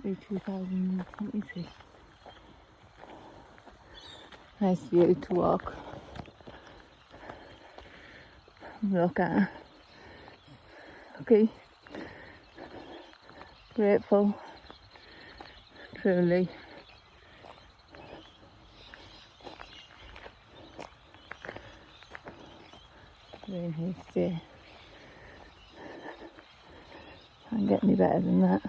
be 2000, let me see. Nice view to walk. Look at. Okay. Grateful. Truly. Very nice day. Can't get any better than that.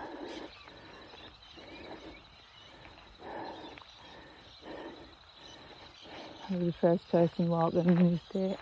I was the first person walking in this day.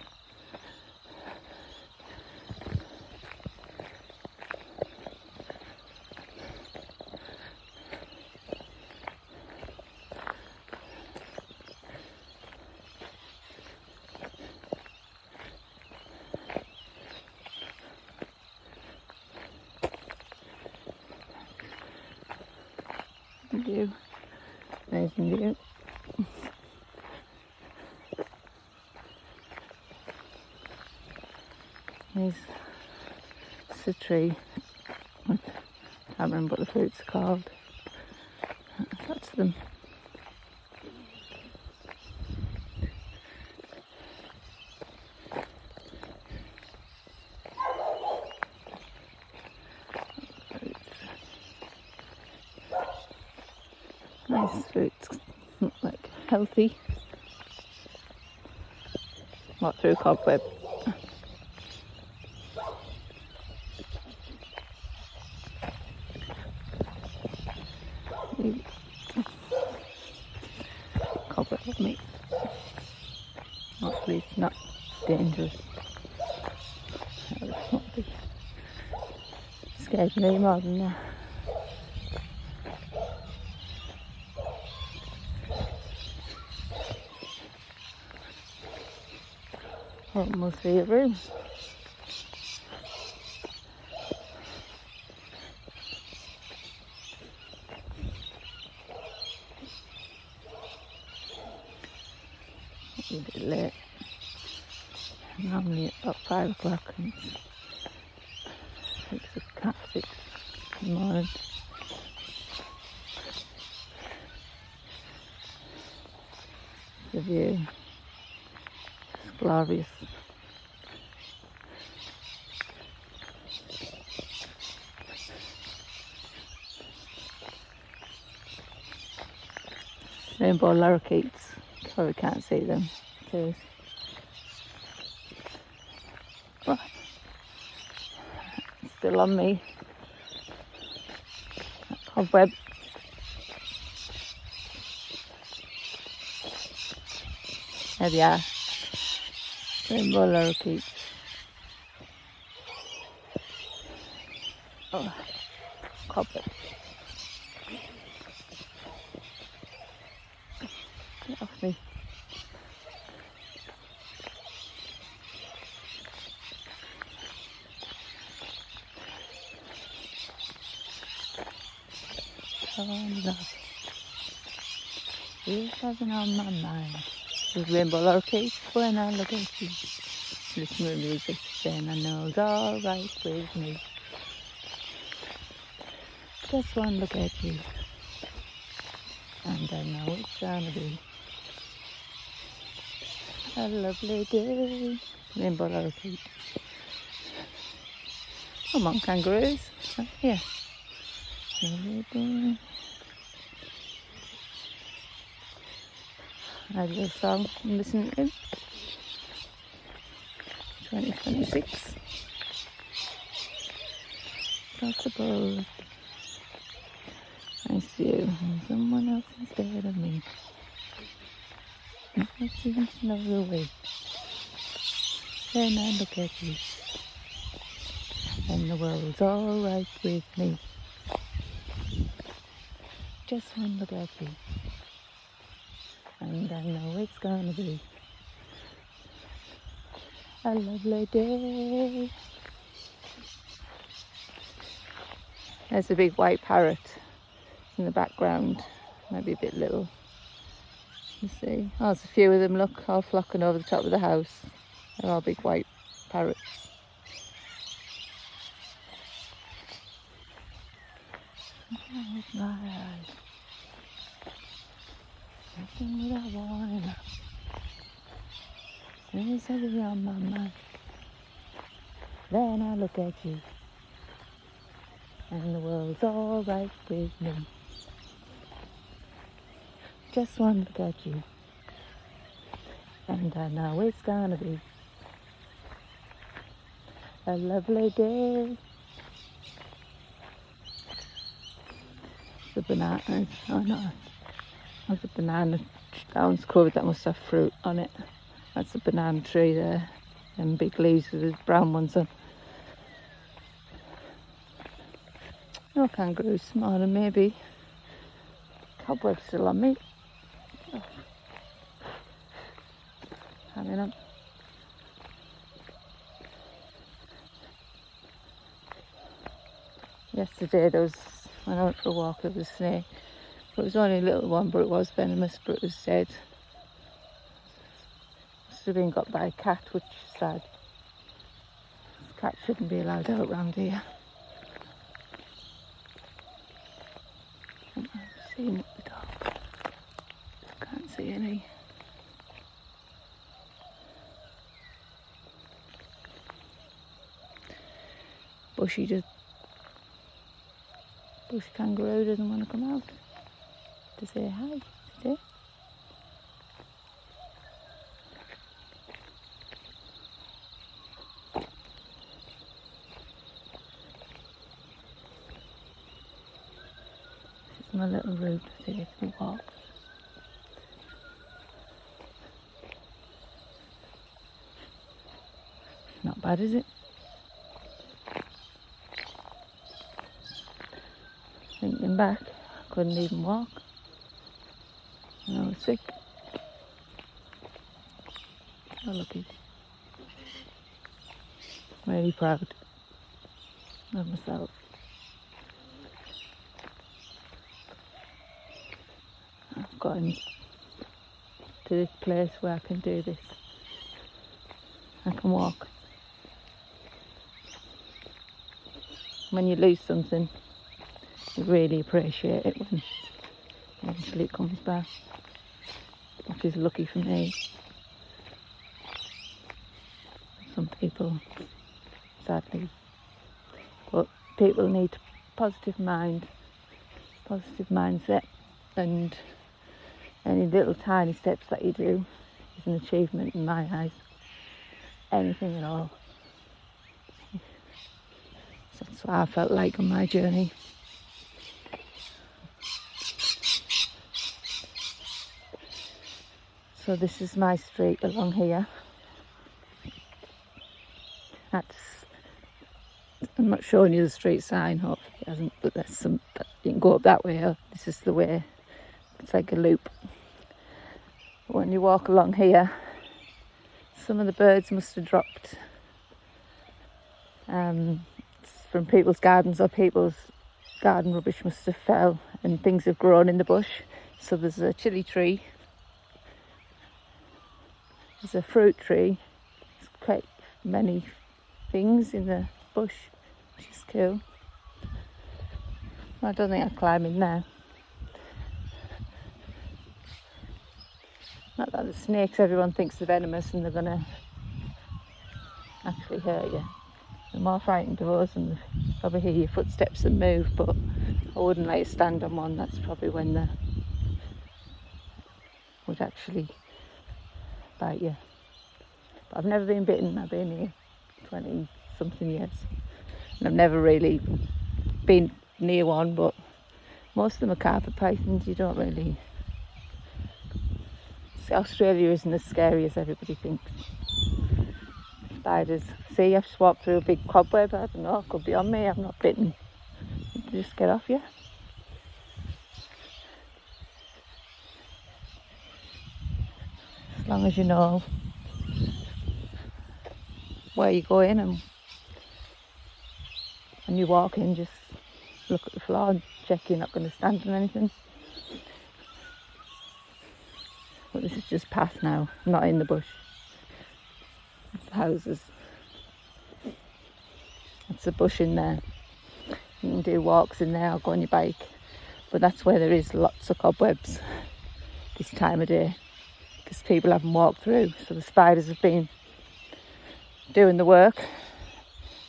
View, nice view. Nice. It's a tree. I can't remember what the fruit's called. That's them. Nice fruits, look like healthy. Not through cobweb. Cobweb with me. Hopefully it's not dangerous. It won't be. Scared me more than that. Almost see a room. A bit late. Normally at about 5 o'clock and it's 6 in the morning. The view is glorious. Rainbow lorikeets, probably can't see them. Cheers. Oh, still on me. That cobweb. There they are. Rainbow lorikeets. Oh, cobweb. Get off me. Oh no. Here's something on my mind. With rainbow lorikeets when I look at you. Listen to the music, then I know it's alright with me. Just one look at you, and I know it's gonna be a lovely day. Rainbow lorikeet. Come on, kangaroos. Here. Lovely day. I did a song I'm listening to. 2026. Possible. I see you and someone else instead of me. I see another way. Then I look at you, and the world's alright with me. Just one look at you, and I know it's gonna be a lovely day. There's a big white parrot in the background, maybe a bit little. You see? Oh, there's a few of them, look, all flocking over the top of the house. They're all big white parrots. Close my eyes. Nothing without warning. There's heavy on my mind. Then I look at you, and the world's alright with me. Just one look at you, and I know it's gonna be a lovely day. The banana, oh no, that's a banana. That one's covered, that must have fruit on it. That's a banana tree there, and big leaves with the brown ones on. No kangaroos, smaller maybe. Cobwebs still on me. Oh. Hanging on. Yesterday when I went for a walk, there was a snake. It was only a little one, but it was venomous, but it was dead. Must have been got by a cat, which is sad. This cat shouldn't be allowed out round here. I'm seeing it the dog. Can't see any. Bush kangaroo doesn't want to come out to say hi today. This is my little route to take the walk. Not bad, is it? Thinking back, I couldn't even walk when I was sick. Oh, lucky. Really proud of myself. I've gotten to this place where I can do this. I can walk. When you lose something, you really appreciate it when eventually it comes back, which is lucky for me. Some people, sadly, but people need positive mind, positive mindset, and any little tiny steps that you do is an achievement in my eyes. Anything at all. So that's what I felt like on my journey. So this is my street along here. I'm not showing you the street sign, hopefully it hasn't, but there's some, you can go up that way. This is the way, it's like a loop. But when you walk along here, some of the birds must have dropped from people's gardens, or people's garden rubbish must have fell and things have grown in the bush. So there's a chili tree. There's a fruit tree. There's quite many things in the bush, which is cool. I don't think I'd climb in there. Not that the snakes, everyone thinks they're venomous and they're going to actually hurt you. They're more frightened of us and they probably hear your footsteps and move, but I wouldn't let you stand on one. That's probably when they would actually bite you. But I've never been bitten. I've been here 20 something years and I've never really been near one, but most of them are carpet pythons. You don't really see. Australia isn't as scary as everybody thinks. Spiders. See, I've just walked through a big cobweb. I don't know, it could be on me. I'm not bitten. You just get off you. As long as you know where you're going, and when you're walking, just look at the floor and check you're not going to stand on anything. But this is just path now, I'm not in the bush. The houses. That's a bush in there. You can do walks in there or go on your bike, but that's where there is lots of cobwebs this time of day, because people haven't walked through. So the spiders have been doing the work,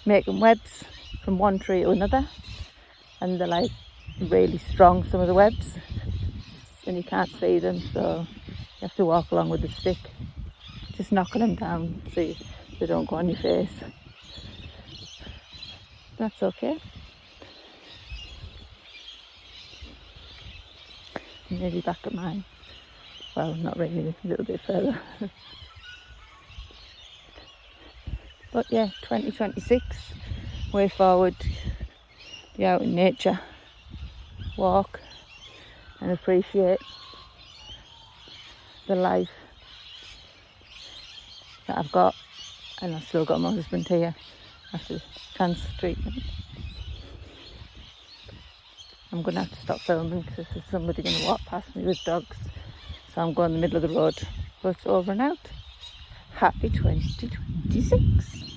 making webs from one tree to another, and they're like really strong, some of the webs, and you can't see them, so you have to walk along with the stick, just knocking them down so they don't go on your face. That's okay. I'm nearly back at mine. Well, not really, a little bit further. But yeah, 2026, way forward, be out in nature, walk and appreciate the life that I've got, and I've still got my husband here after cancer treatment. I'm going to have to stop filming because there's somebody going to walk past me with dogs, so I'm going in the middle of the road. But over and out. Happy 2026.